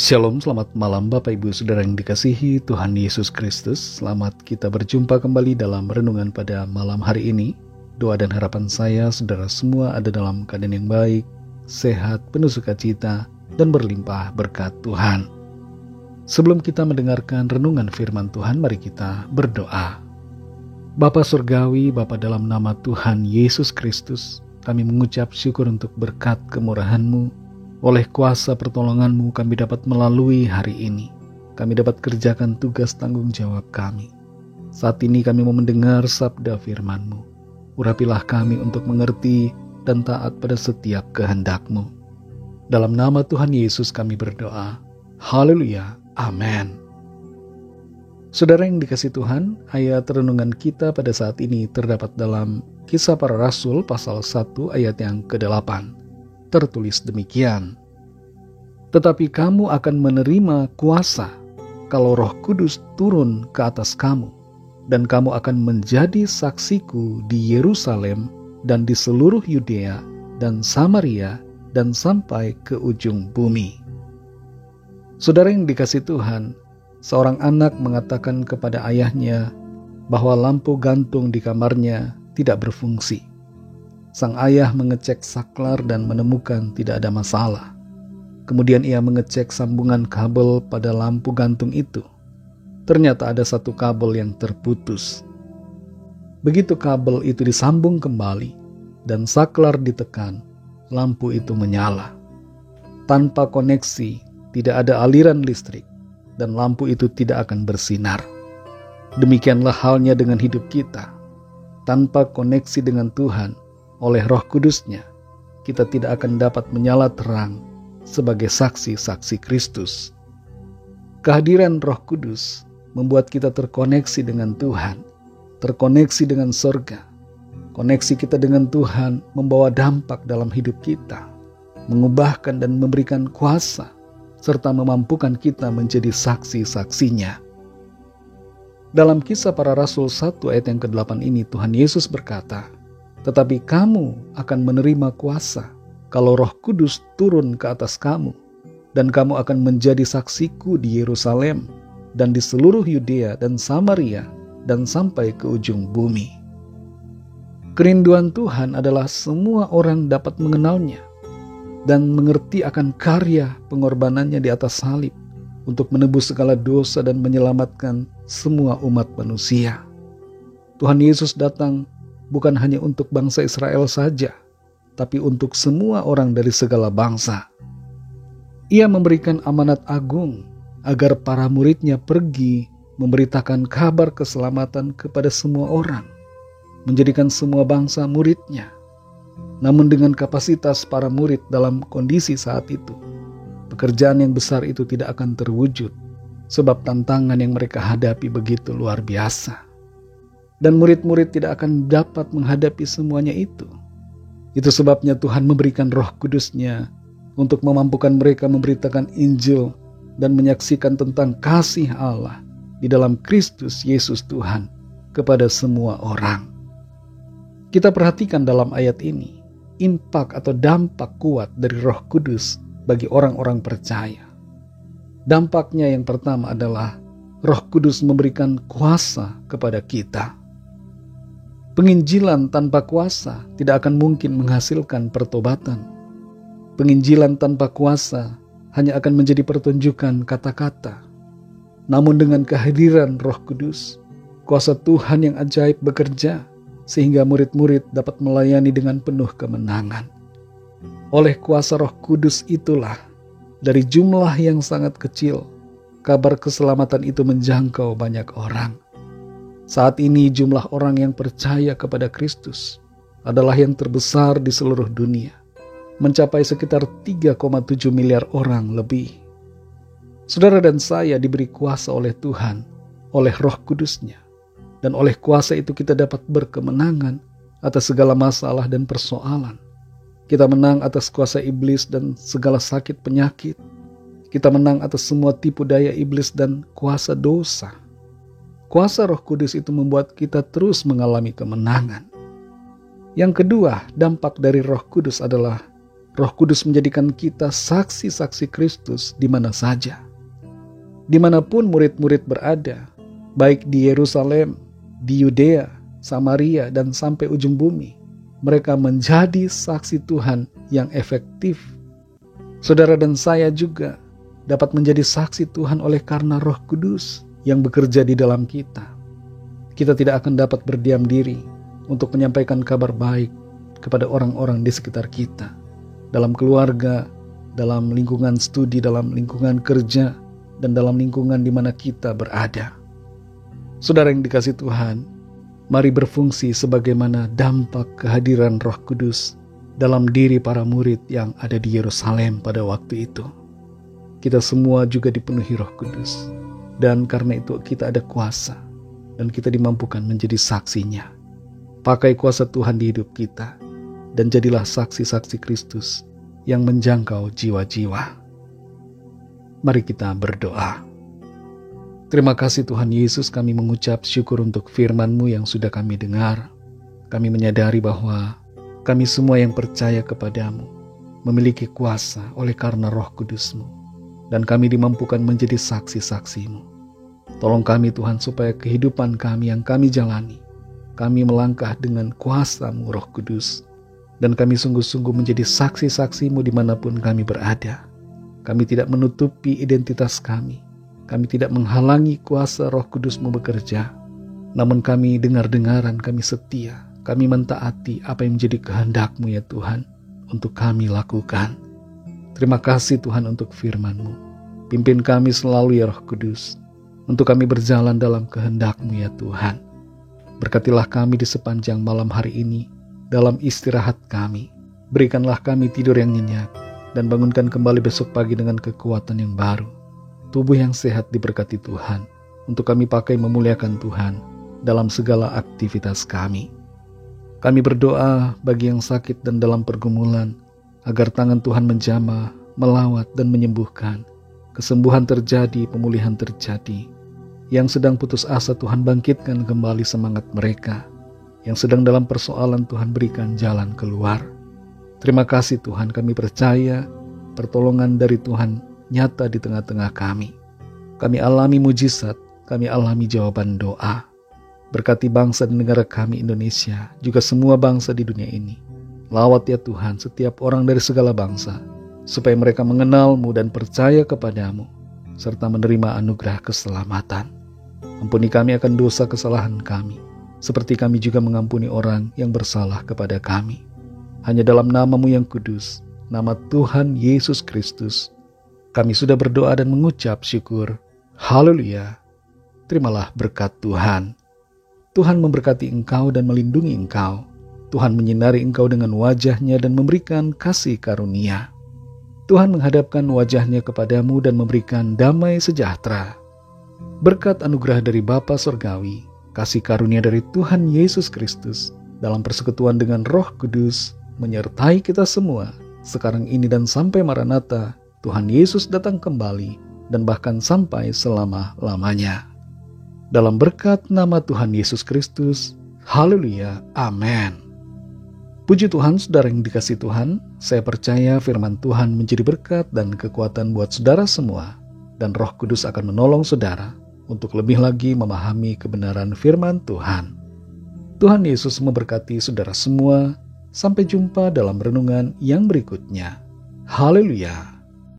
Shalom, selamat malam Bapak Ibu Saudara yang dikasihi Tuhan Yesus Kristus. Selamat kita berjumpa kembali dalam renungan pada malam hari ini. Doa dan harapan saya saudara semua ada dalam keadaan yang baik, sehat, penuh sukacita, dan berlimpah berkat Tuhan. Sebelum kita mendengarkan renungan firman Tuhan, mari kita berdoa. Bapa Surgawi, Bapa dalam nama Tuhan Yesus Kristus, kami mengucap syukur untuk berkat kemurahan-Mu. Oleh kuasa pertolongan-Mu kami dapat melalui hari ini. Kami dapat kerjakan tugas tanggung jawab kami. Saat ini kami mau mendengar sabda firman-Mu. Urapilah kami untuk mengerti dan taat pada setiap kehendak-Mu. Dalam nama Tuhan Yesus kami berdoa. Haleluya. Amin. Saudara yang dikasihi Tuhan, ayat renungan kita pada saat ini terdapat dalam Kisah Para Rasul pasal 1 ayat yang ke-8. Tertulis demikian, tetapi kamu akan menerima kuasa kalau Roh Kudus turun ke atas kamu, dan kamu akan menjadi saksiku di Yerusalem dan di seluruh Yudea dan Samaria dan sampai ke ujung bumi. Saudara yang dikasihi Tuhan, seorang anak mengatakan kepada ayahnya bahwa lampu gantung di kamarnya tidak berfungsi. Sang ayah mengecek saklar dan menemukan tidak ada masalah. Kemudian ia mengecek sambungan kabel pada lampu gantung itu. Ternyata ada satu kabel yang terputus. Begitu kabel itu disambung kembali dan saklar ditekan, lampu itu menyala. Tanpa koneksi, tidak ada aliran listrik dan lampu itu tidak akan bersinar. Demikianlah halnya dengan hidup kita. Tanpa koneksi dengan Tuhan, oleh Roh Kudus-Nya, kita tidak akan dapat menyala terang sebagai saksi-saksi Kristus. Kehadiran Roh Kudus membuat kita terkoneksi dengan Tuhan, terkoneksi dengan surga. Koneksi kita dengan Tuhan membawa dampak dalam hidup kita, mengubahkan dan memberikan kuasa, serta memampukan kita menjadi saksi-saksinya. Dalam Kisah Para Rasul 1 ayat yang ke-8 ini, Tuhan Yesus berkata, tetapi kamu akan menerima kuasa kalau Roh Kudus turun ke atas kamu, dan kamu akan menjadi saksiku di Yerusalem dan di seluruh Yudea dan Samaria dan sampai ke ujung bumi. Kerinduan Tuhan adalah semua orang dapat mengenalnya dan mengerti akan karya pengorbanannya di atas salib untuk menebus segala dosa dan menyelamatkan semua umat manusia. Tuhan Yesus datang bukan hanya untuk bangsa Israel saja, tapi untuk semua orang dari segala bangsa. Ia memberikan amanat agung agar para muridnya pergi memberitakan kabar keselamatan kepada semua orang, menjadikan semua bangsa muridnya. Namun dengan kapasitas para murid dalam kondisi saat itu, pekerjaan yang besar itu tidak akan terwujud, sebab tantangan yang mereka hadapi begitu luar biasa. Dan murid-murid tidak akan dapat menghadapi semuanya itu. Itu sebabnya Tuhan memberikan Roh Kudus-Nya untuk memampukan mereka memberitakan Injil dan menyaksikan tentang kasih Allah di dalam Kristus Yesus Tuhan kepada semua orang. Kita perhatikan dalam ayat ini, impak atau dampak kuat dari Roh Kudus bagi orang-orang percaya. Dampaknya yang pertama adalah Roh Kudus memberikan kuasa kepada kita. Penginjilan tanpa kuasa tidak akan mungkin menghasilkan pertobatan. Penginjilan tanpa kuasa hanya akan menjadi pertunjukan kata-kata. Namun dengan kehadiran Roh Kudus, kuasa Tuhan yang ajaib bekerja sehingga murid-murid dapat melayani dengan penuh kemenangan. Oleh kuasa Roh Kudus itulah, dari jumlah yang sangat kecil, kabar keselamatan itu menjangkau banyak orang. Saat ini jumlah orang yang percaya kepada Kristus adalah yang terbesar di seluruh dunia, mencapai sekitar 3,7 miliar orang lebih. Saudara dan saya diberi kuasa oleh Tuhan, oleh Roh Kudus-Nya, dan oleh kuasa itu kita dapat berkemenangan atas segala masalah dan persoalan. Kita menang atas kuasa iblis dan segala sakit penyakit. Kita menang atas semua tipu daya iblis dan kuasa dosa. Kuasa Roh Kudus itu membuat kita terus mengalami kemenangan. Yang kedua, dampak dari Roh Kudus adalah Roh Kudus menjadikan kita saksi-saksi Kristus di mana saja. Dimanapun murid-murid berada, baik di Yerusalem, di Yudea, Samaria, dan sampai ujung bumi, mereka menjadi saksi Tuhan yang efektif. Saudara dan saya juga dapat menjadi saksi Tuhan oleh karena Roh Kudus yang bekerja di dalam kita. Kita tidak akan dapat berdiam diri untuk menyampaikan kabar baik kepada orang-orang di sekitar kita, dalam keluarga, dalam lingkungan studi, dalam lingkungan kerja, dan dalam lingkungan di mana kita berada. Saudara yang dikasihi Tuhan, mari berfungsi sebagaimana dampak kehadiran Roh Kudus dalam diri para murid yang ada di Yerusalem pada waktu itu. Kita semua juga dipenuhi Roh Kudus, dan karena itu kita ada kuasa, dan kita dimampukan menjadi saksinya. Pakai kuasa Tuhan di hidup kita, dan jadilah saksi-saksi Kristus yang menjangkau jiwa-jiwa. Mari kita berdoa. Terima kasih Tuhan Yesus, kami mengucap syukur untuk firman-Mu yang sudah kami dengar. Kami menyadari bahwa kami semua yang percaya kepadamu memiliki kuasa oleh karena Roh Kudus-Mu, dan kami dimampukan menjadi saksi-saksi-Mu. Tolong kami Tuhan supaya kehidupan kami yang kami jalani, kami melangkah dengan kuasa-Mu Roh Kudus, dan kami sungguh-sungguh menjadi saksi-saksi-Mu dimanapun kami berada. Kami tidak menutupi identitas kami. Kami tidak menghalangi kuasa Roh Kudus-Mu bekerja. Namun kami dengar-dengaran, kami setia. Kami mentaati apa yang menjadi kehendak-Mu ya Tuhan, untuk kami lakukan. Terima kasih Tuhan untuk firman-Mu. Pimpin kami selalu ya Roh Kudus, untuk kami berjalan dalam kehendak-Mu ya Tuhan. Berkatilah kami di sepanjang malam hari ini, dalam istirahat kami. Berikanlah kami tidur yang nyenyak, dan bangunkan kembali besok pagi dengan kekuatan yang baru. Tubuh yang sehat diberkati Tuhan, untuk kami pakai memuliakan Tuhan dalam segala aktivitas kami. Kami berdoa bagi yang sakit dan dalam pergumulan, agar tangan Tuhan menjamah, melawat dan menyembuhkan. Kesembuhan terjadi, pemulihan terjadi. Yang sedang putus asa Tuhan bangkitkan kembali semangat mereka. Yang sedang dalam persoalan Tuhan berikan jalan keluar. Terima kasih Tuhan, kami percaya pertolongan dari Tuhan nyata di tengah-tengah kami. Kami alami mujizat, kami alami jawaban doa. Berkati bangsa dan negara kami Indonesia, juga semua bangsa di dunia ini. Lawat ya Tuhan setiap orang dari segala bangsa, supaya mereka mengenal-Mu dan percaya kepadamu, serta menerima anugerah keselamatan. Ampuni kami akan dosa kesalahan kami, seperti kami juga mengampuni orang yang bersalah kepada kami. Hanya dalam nama-Mu yang kudus, nama Tuhan Yesus Kristus, kami sudah berdoa dan mengucap syukur. Haleluya. Terimalah berkat Tuhan. Tuhan memberkati engkau dan melindungi engkau. Tuhan menyinari engkau dengan wajah-Nya dan memberikan kasih karunia. Tuhan menghadapkan wajah-Nya kepadamu dan memberikan damai sejahtera. Berkat anugerah dari Bapa Surgawi, kasih karunia dari Tuhan Yesus Kristus, dalam persekutuan dengan Roh Kudus, menyertai kita semua, sekarang ini dan sampai Maranatha, Tuhan Yesus datang kembali, dan bahkan sampai selama-lamanya. Dalam berkat nama Tuhan Yesus Kristus, haleluya, amin. Puji Tuhan, saudara yang dikasihi Tuhan, saya percaya firman Tuhan menjadi berkat dan kekuatan buat saudara semua, dan Roh Kudus akan menolong saudara untuk lebih lagi memahami kebenaran firman Tuhan. Tuhan Yesus memberkati saudara semua. Sampai jumpa dalam renungan yang berikutnya. Haleluya.